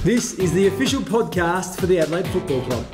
This is the official podcast for the Adelaide Football Club.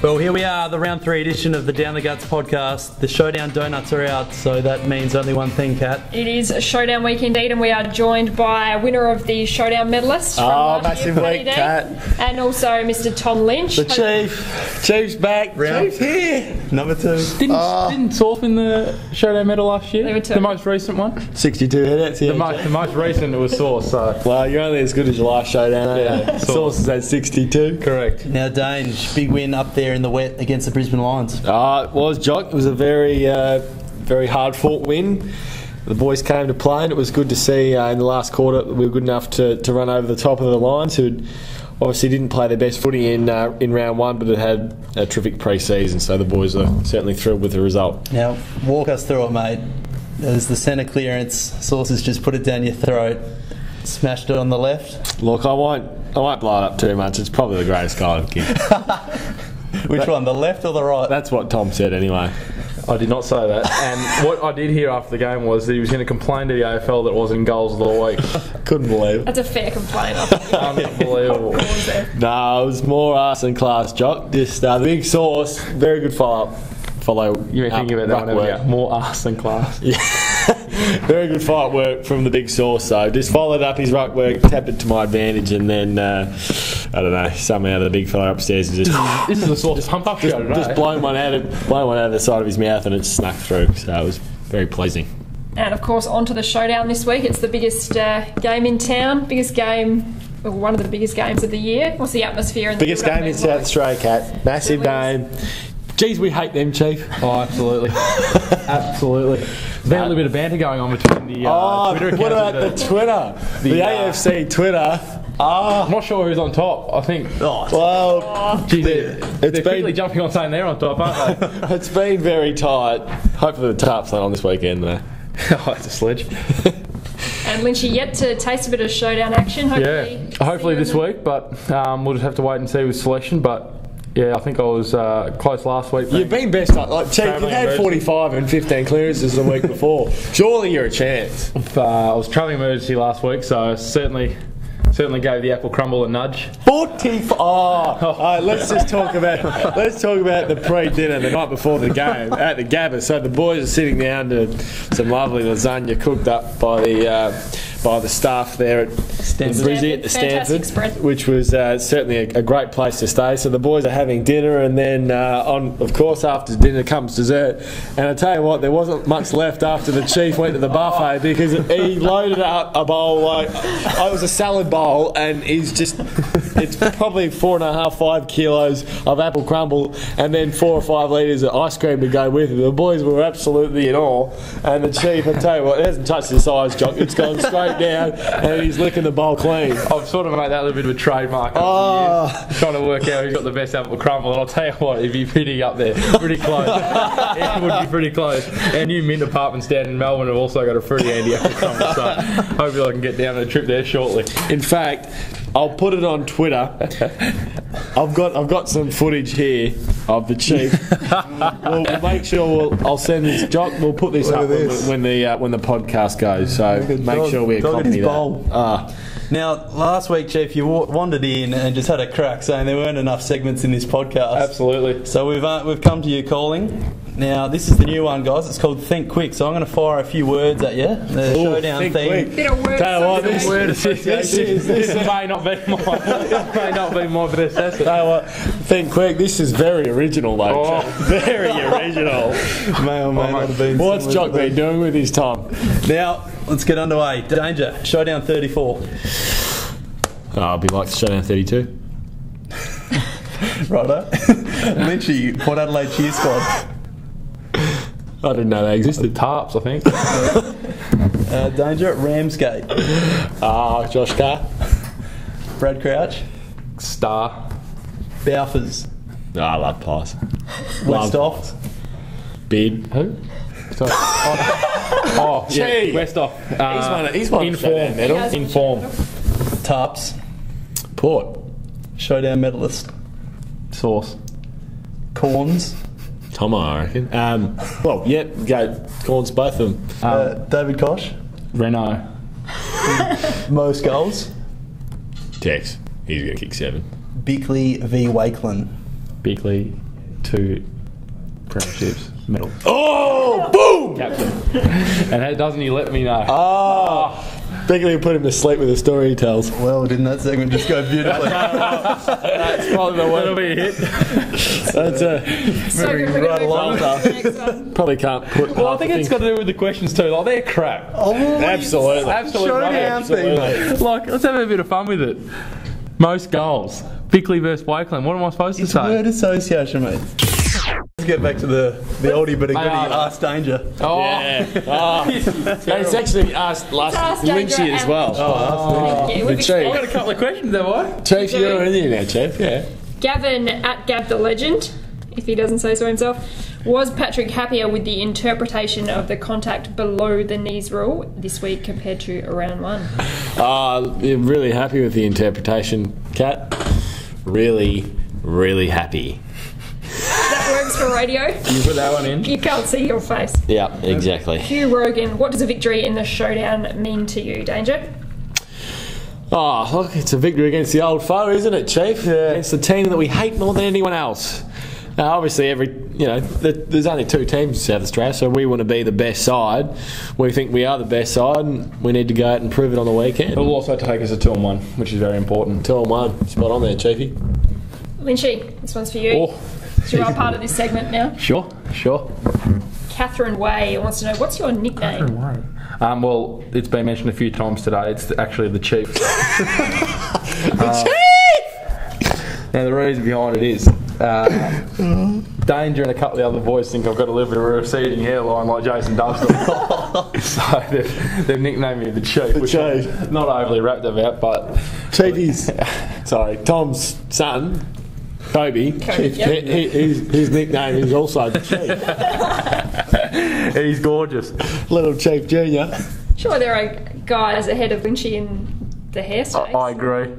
Well, here we are, the round 3 edition of the Down the Guts podcast. The Showdown donuts are out, so that means only one thing, Kat. It is a Showdown week indeed, and we are joined by a winner of the Showdown medalist from last year, massive week, Kat. and also Mr. Tom Lynch. The Chief's back. Chief's here. Number 2. Didn't Sorf win the Showdown medal last year? They were two. The most recent one? 62 headouts, yeah. The most recent was Source, so... Well, you're only as good as your last Showdown, aren't you? Source is at 62. Correct. Now, Dange, big win up there in the wet against the Brisbane Lions. It was, Jock. It was a very hard-fought win. The boys came to play, and it was good to see in the last quarter we were good enough to run over the top of the Lions, who obviously didn't play their best footy in round 1, but it had a terrific pre-season, so the boys are certainly thrilled with the result. Now, walk us through it, mate. As the centre clearance, Sources just put it down your throat, smashed it on the left. Look, I won't blow it up too much. It's probably the greatest guy I've given. Which one, the left or the right? That's what Tom said anyway. I did not say that. And what I did hear after the game was that he was going to complain to the AFL that it wasn't goals of the week. Couldn't believe it. That's a fair complaint. Unbelievable. No, it was more arse than class, Jock. Just the big Source, very good follow. You were thinking about that one, work. More arse than class. Yeah. Very good fight work from the big Source, so just followed up his ruck work, tapped it to my advantage, and then I don't know, somehow the big fella upstairs just This is a Source pump up show today. just blown one out of the side of his mouth, and it snuck through. So it was very pleasing. And of course, on to the Showdown this week. It's the biggest game in town, biggest game. Well, one of the biggest games of the year. What's the atmosphere? In the Biggest game in South Australia, Cat. Massive game. Geez, we hate them, Chief. Oh, absolutely. Absolutely. There's been a little bit of banter going on between the Twitter accounts. What about the Twitter? The AFC Twitter. I'm not sure who's on top. I think... they're quickly jumping on saying they're on top, aren't they? It's been very tight. Hopefully the Tarps aren't on this weekend, though. Oh, it's a sledge. And Lynch, you yet to taste a bit of Showdown action, hopefully. Yeah, hopefully this week, but we'll just have to wait and see with selection, but... Yeah, I think I was close last week. You've been best. Chief, you've had 45 and 15 clearances the week before. Surely you're a chance. I was travelling emergency last week, so certainly gave the apple crumble a nudge. 45. Let's talk about the pre-dinner the night before the game at the Gabba. So the boys are sitting down to some lovely lasagna cooked up by the staff there at Stanford, which was certainly a great place to stay. So the boys are having dinner, and then of course after dinner comes dessert. And I tell you what, there wasn't much left after the Chief went to the buffet, because he loaded up a bowl it was a salad bowl, and it's probably 4.5-5 kilos of apple crumble, and then 4 or 5 litres of ice cream to go with it. The boys were absolutely in awe, and the Chief, I tell you what, it hasn't touched his eyes, Jock. It's gone straight down, and he's licking the bowl clean. I've sort of made that a little bit of a trademark over the years, trying to work out who's got the best apple crumble, and I'll tell you what, it'd be pretty up there, pretty close. It would be pretty close. Our new mint apartments down in Melbourne have also got a pretty handy apple crumble, so hopefully I can get down on a trip there shortly. In fact, I'll put it on Twitter. I've got some footage here of the Chief. We'll make sure I'll send this. Jock, we'll put this up when the podcast goes. So make sure we accompany that. Now, last week, Chief, you wandered in and just had a crack saying there weren't enough segments in this podcast. Absolutely. So we've come to you calling. Now, this is the new one, guys. It's called Think Quick. So I'm going to fire a few words at you. The Showdown theme. Quick. Bit of word This may not be my best asset. Think Quick. This is very original, though. Very original. May or may not have been. What's Jock been doing with his time? Now, let's get underway. Danger. Showdown 34. I'll be like Showdown 32. Righto. Lynchy, Port Adelaide cheer squad. I didn't know they existed. Tarps, I think. Danger, Ramsgate. Josh Carr. Brad Crouch. Star. Balfours. I love Pies. West off. Bid. Who? Sorry. Gee. West off. He's won Inform. Tarps. Port. Showdown medalist. Source. Corns. Tomo, I reckon. Go Corns, both of them. David Koch. Renault. Most goals. Tex. He's going to kick 7. Bickley v Wakeland. Bickley, 2 premierships, medal. Oh! Boom! Captain. And doesn't he let me know? Bickley will put him to sleep with the story he tells. Well, didn't that segment just go beautifully? That's probably the That'll one. be a hit. That's So good, we're right going along. to move on to the next one. probably can't put. Well, I think it's got to do with the questions too. Like, they're crap. Absolutely. Absolute Showdown rubbish. thing, mate. Like, let's have a bit of fun with it. Most goals. Bickley versus Wakeland. What am I supposed to It's say? word association, mate. Let's get back to the oldie but a goodie. Ask Danger. Oh, Yeah. And it's actually asked last Ask Lynchy Danger as and- well. Thank you. We've The Chief. I've got a couple of questions, have I? Chief, you're already in there, Chief. Yeah. Gavin at Gav the Legend, if he doesn't say so himself, was Patrick happier with the interpretation of the contact below the knees rule this week compared to round 1? I'm really happy with the interpretation, Kat. Really, really happy. That works for radio. You put that one in. You can't see your face. Yeah, exactly. Hugh Rogan, what does a victory in the showdown mean to you, Danger? Oh, look, it's a victory against the old foe, isn't it, Chief? Yeah. It's the team that we hate more than anyone else. Now, obviously, there's only 2 teams in South Australia, so we want to be the best side. We think we are the best side, and we need to go out and prove it on the weekend. It'll also take us a 2-1, which is very important. 2-1. Spot on there, Chiefy. Lynchy, this one's for you. Oh, So you are part of this segment now. sure. Catherine Way wants to know, what's your nickname? Well, it's been mentioned a few times today. It's actually the Chief. Now, the reason behind it is Danger and a couple of the other boys think I've got a little bit of a receding hairline like Jason Dunstall. So they've nicknamed me the Chief, which Chief. I'm not overly wrapped about, but Chiefy's, sorry, Tom's son, Kobe. Kobe, yep. His nickname is also the Chief. he's gorgeous. Little Chief Junior. Sure, there are guys ahead of Lynchy in the hairstyles. I agree.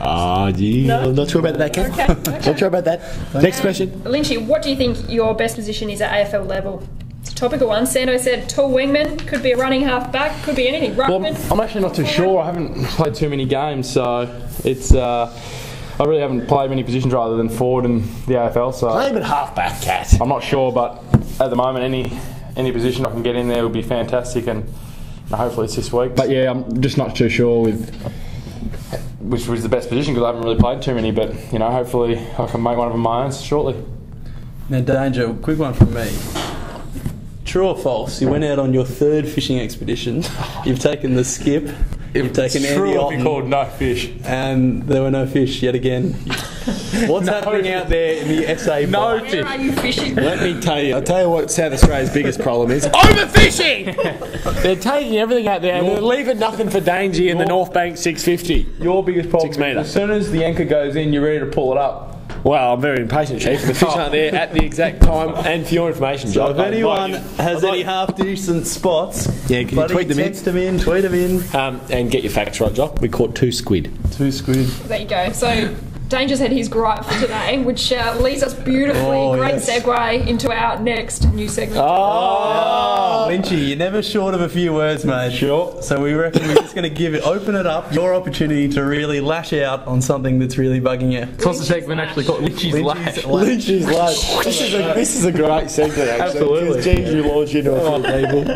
Oh, gee. No? I'm not sure about that, Kat. Okay. Not sure about that. Next question. Lynchy, what do you think your best position is at AFL level? It's a topical one. Sando said tall wingman, could be a running half back, could be anything. Well, Ruckman. I'm actually not too sure. I haven't played too many games, so it's. I really haven't played many positions rather than forward in the AFL. So Claim it halfback, Cat. I'm not sure, but at the moment, any position I can get in there would be fantastic, and hopefully it's this week. But yeah, I'm just not too sure with which was the best position because I haven't really played too many. But hopefully I can make one of them my own shortly. Now, Danger, quick one from me. True or false? You went out on your 3rd fishing expedition. You've taken the skip. You've taken Andy Otten, called no fish. and there were no fish yet again. What's happening out there in the SA? No Where fish. are you fishing? Let me tell you. I'll tell you what South Australia's biggest problem is. Overfishing! They're taking everything out there and they're leaving nothing for Danger in the North Bank 650. Your biggest problem 6 metre. is as soon as the anchor goes in, you're ready to pull it up. Well, I'm very impatient, Chief. The fish aren't there at the exact time. And for your information, So John, if anyone has any half-decent spots, Yeah, can you bloody tweet them in? text them in, tweet them in. and get your facts right, John. We caught 2 squid. 2 squid. There you go. So Danger's had his gripe for today, which leads us beautifully, great yes. segue, into our next new segment. Oh, Lynchy, you're never short of a few words, mate. Sure. So we reckon we're just going to open it up, your opportunity to really lash out on something that's really bugging you. So what's the segment actually called? Lynchy's Lash. Lynchy's Lash. This is a great segment, actually. Absolutely. Because James, you launch into a few people.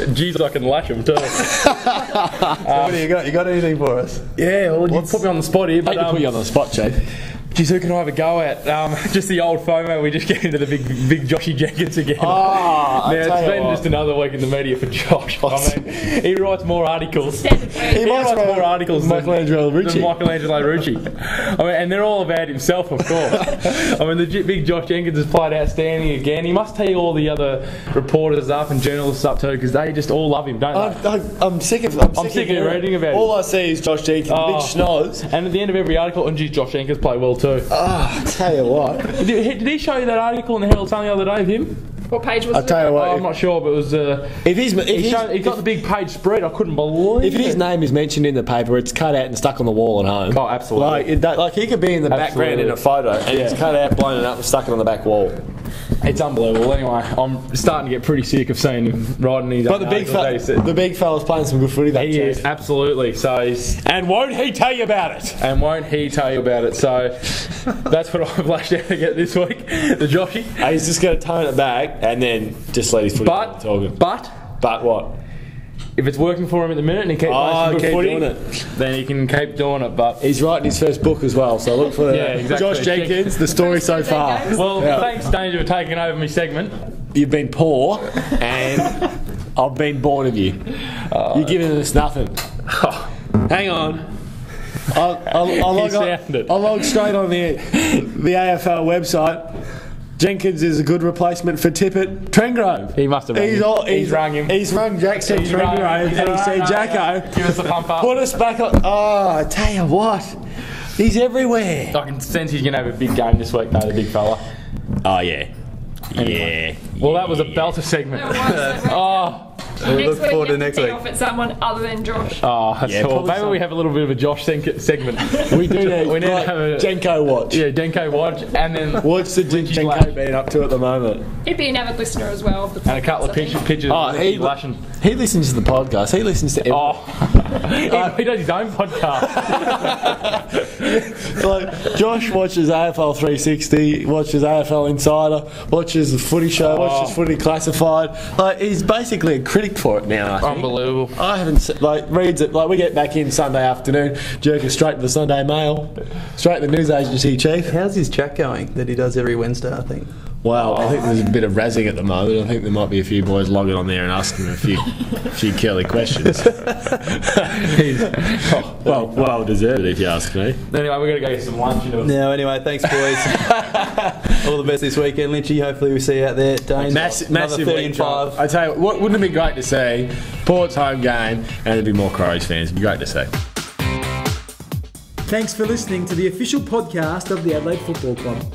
And geez, I can lash him too. So what do you got? You got anything for us? Yeah, well, you put me on the spot here, I but hate to put you on the spot, Chief. geez, who can I have a go at? Just the old FOMO. We just get into the big Joshy Jenkins again. Oh, Now, it's been just another week in the media for Josh. I mean, he writes more articles. He writes more articles than Michelangelo Rucci. I mean, and they're all about himself, of course. I mean, the big Josh Jenkins has played outstanding again. He must tell all the other reporters up and journalists up too, because they just all love him, don't they? I'm sick of reading about it. All I see is Josh Jenkins, big schnoz. And at the end of every article, and geez, Josh Jenkins played well too. I tell you what. Did he show you that article in the Herald Sun the other day of him? What page was I'll it? tell you what. I'm not sure, but it was. He got the big page spread. I couldn't believe If it. his name is mentioned in the paper, it's cut out and stuck on the wall at home. Oh, absolutely. Like he could be in the background in a photo, and it's cut out, blown it up, and stuck it on the back wall. It's unbelievable. Anyway, I'm starting to get pretty sick of seeing him riding his But own the big fella's playing some good footy. He is, absolutely. So he's, and won't he tell you about it? So that's what I've lashed out to get this week. The Joshy. He's just going to tone it back and then just let his footy talking. But what? If it's working for him at the minute and he keeps playing some good footy, doing it. then he can keep doing it. But he's writing his first book as well, so look for Josh Jenkins, the story so far. Well, thanks, Danger, for taking over my segment. You've been poor, and I've been bored of you. You're giving us nothing. Hang on. I'll log straight on the AFL website. Jenkins is a good replacement for Tippett. Trengrove. He must have rung him. He's rung him. He's rung Jackson Trengrove. And he said, Jacko, give us a pump up. put us back on. Oh, I tell you what. He's everywhere. I can sense he's going to have a big game this week, though, the big fella. Oh, yeah. Anyway. Well, that was a belter segment. We look forward to next week. Off at someone other than Josh. Maybe we have a little bit of a Josh segment. We do need, we need to have a Jenko watch. Yeah, Denko watch, and then what's the Jenko been up to at the moment? He'd be an avid listener as well. Of the and a couple of pictures. He listens to the podcast. He listens to he does his own podcast. Like Josh watches AFL 360, watches AFL Insider, watches the Footy Show, watches Footy Classified. Like he's basically a critic for it now. I think. Unbelievable. I haven't reads it. Like we get back in Sunday afternoon, jerk it straight to the Sunday Mail, straight to the news agency chief. How's his chat going that he does every Wednesday? I think. Well, I think there's a bit of razzing at the moment. I think there might be a few boys logging on there and asking him a few curly questions. Well deserved if you ask me. Anyway, we're going to go get some lunch. No, anyway, thanks boys. All the best this weekend, Lynchy. Hopefully we see you out there. Dane, massive 30 and 5. I tell you, wouldn't it be great to see Port's home game and there'd be more Crows fans? It'd be great to see. Thanks for listening to the official podcast of the Adelaide Football Club.